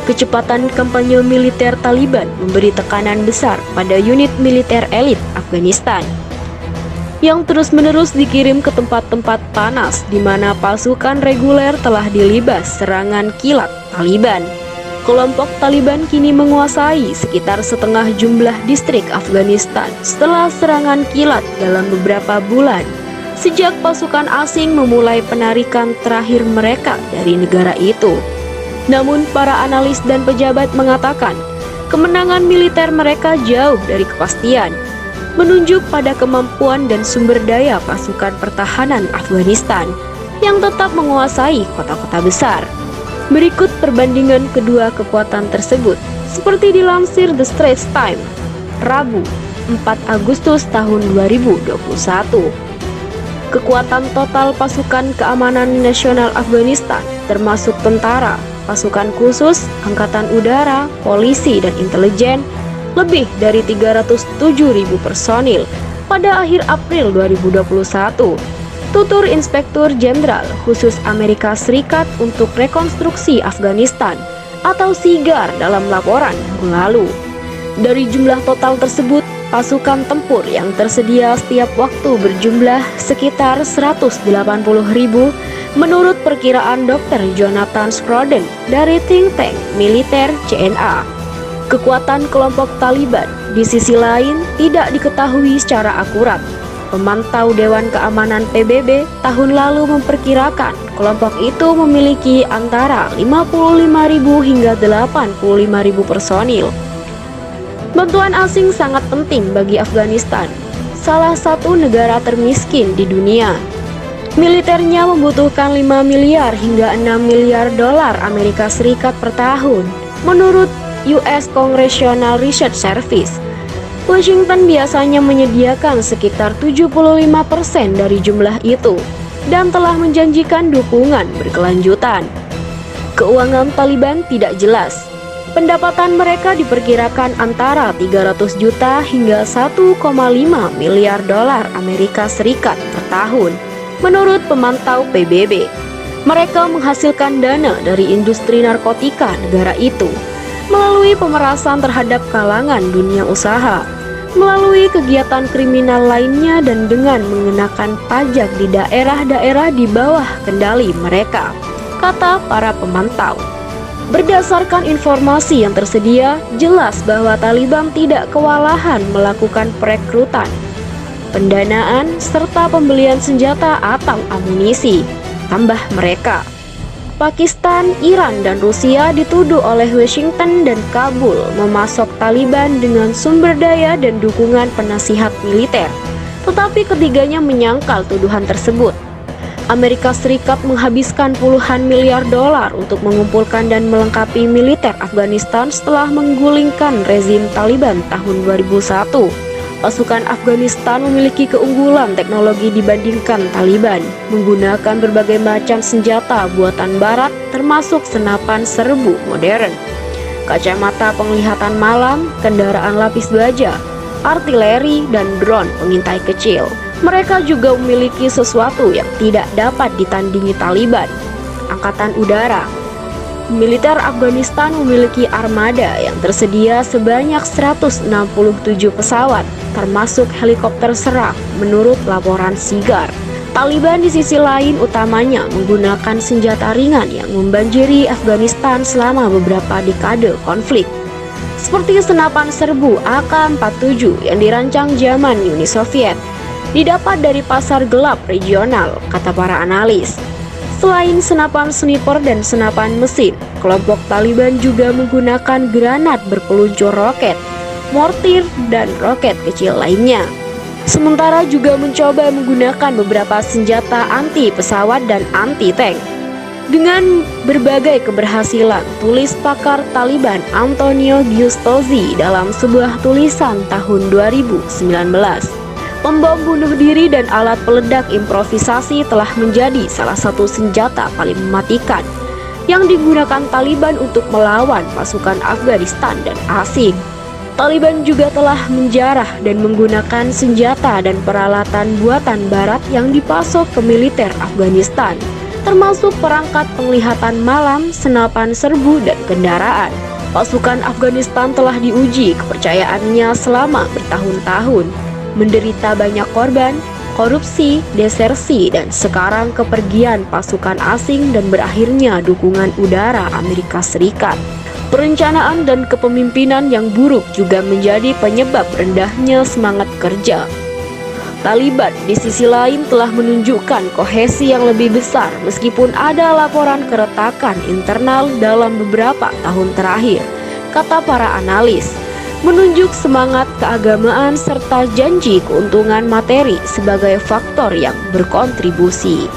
Kecepatan kampanye militer Taliban memberi tekanan besar pada unit militer elit Afghanistan yang terus-menerus dikirim ke tempat-tempat panas di mana pasukan reguler telah dilibas serangan kilat Taliban. Kelompok Taliban kini menguasai sekitar setengah jumlah distrik Afghanistan setelah serangan kilat dalam beberapa bulan sejak pasukan asing memulai penarikan terakhir mereka dari negara itu. Namun para analis dan pejabat mengatakan kemenangan militer mereka jauh dari kepastian, menunjuk pada kemampuan dan sumber daya pasukan pertahanan Afghanistan yang tetap menguasai kota-kota besar. Berikut perbandingan kedua kekuatan tersebut seperti dilansir The Straits Times, Rabu, 4 Agustus tahun 2021. Kekuatan total pasukan keamanan nasional Afghanistan termasuk tentara, pasukan khusus, angkatan udara, polisi, dan intelijen lebih dari 307.000 personil pada akhir April 2021, tutur Inspektur Jenderal Khusus Amerika Serikat untuk Rekonstruksi Afghanistan atau SIGAR dalam laporan lalu. Dari jumlah total tersebut, pasukan tempur yang tersedia setiap waktu berjumlah sekitar 180.000 menurut perkiraan Dr. Jonathan Schroden dari think tank militer CNA. Kekuatan kelompok Taliban di sisi lain tidak diketahui secara akurat. Pemantau Dewan Keamanan PBB tahun lalu memperkirakan kelompok itu memiliki antara 55.000 hingga 85.000 personil. Bantuan asing sangat penting bagi Afghanistan, salah satu negara termiskin di dunia. Militernya membutuhkan 5 miliar hingga 6 miliar dolar Amerika Serikat per tahun, menurut US Congressional Research Service. Washington biasanya menyediakan sekitar 75% dari jumlah itu dan telah menjanjikan dukungan berkelanjutan. Keuangan Taliban tidak jelas. Pendapatan mereka diperkirakan antara 300 juta hingga 1,5 miliar dolar Amerika Serikat per tahun, menurut pemantau PBB. Mereka menghasilkan dana dari industri narkotika negara itu, melalui pemerasan terhadap kalangan dunia usaha, melalui kegiatan kriminal lainnya dan dengan mengenakan pajak di daerah-daerah di bawah kendali mereka, kata para pemantau. Berdasarkan informasi yang tersedia, jelas bahwa Taliban tidak kewalahan melakukan perekrutan, pendanaan, serta pembelian senjata atau amunisi. Tambah mereka, Pakistan, Iran, dan Rusia dituduh oleh Washington dan Kabul memasok Taliban dengan sumber daya dan dukungan penasihat militer. Tetapi ketiganya menyangkal tuduhan tersebut. Amerika Serikat menghabiskan puluhan miliar dolar untuk mengumpulkan dan melengkapi militer Afghanistan setelah menggulingkan rezim Taliban tahun 2001. Pasukan Afghanistan memiliki keunggulan teknologi dibandingkan Taliban, menggunakan berbagai macam senjata buatan barat termasuk senapan serbu modern, kacamata penglihatan malam, kendaraan lapis baja, artileri, dan drone pengintai kecil. Mereka juga memiliki sesuatu yang tidak dapat ditandingi Taliban, angkatan udara. Militer Afghanistan memiliki armada yang tersedia sebanyak 167 pesawat, termasuk helikopter serang, menurut laporan SIGAR. Taliban di sisi lain utamanya menggunakan senjata ringan yang membanjiri Afghanistan selama beberapa dekade konflik, seperti senapan serbu AK-47 yang dirancang zaman Uni Soviet, didapat dari pasar gelap regional, kata para analis. Selain senapan sniper dan senapan mesin, kelompok Taliban juga menggunakan granat berpeluncur roket, mortir, dan roket kecil lainnya. Sementara juga mencoba menggunakan beberapa senjata anti pesawat dan anti tank. Dengan berbagai keberhasilan, tulis pakar Taliban Antonio Giustozzi dalam sebuah tulisan tahun 2019. Pembom bunuh diri dan alat peledak improvisasi telah menjadi salah satu senjata paling mematikan yang digunakan Taliban untuk melawan pasukan Afghanistan dan asing. Taliban juga telah menjarah dan menggunakan senjata dan peralatan buatan barat yang dipasok ke militer Afghanistan, termasuk perangkat penglihatan malam, senapan serbu, dan kendaraan. Pasukan Afghanistan telah diuji kepercayaannya selama bertahun-tahun, menderita banyak korban, korupsi, desersi, dan sekarang kepergian pasukan asing dan berakhirnya dukungan udara Amerika Serikat. Perencanaan dan kepemimpinan yang buruk juga menjadi penyebab rendahnya semangat kerja. Taliban di sisi lain telah menunjukkan kohesi yang lebih besar meskipun ada laporan keretakan internal dalam beberapa tahun terakhir, kata para analis, menunjuk semangat keagamaan serta janji keuntungan materi sebagai faktor yang berkontribusi.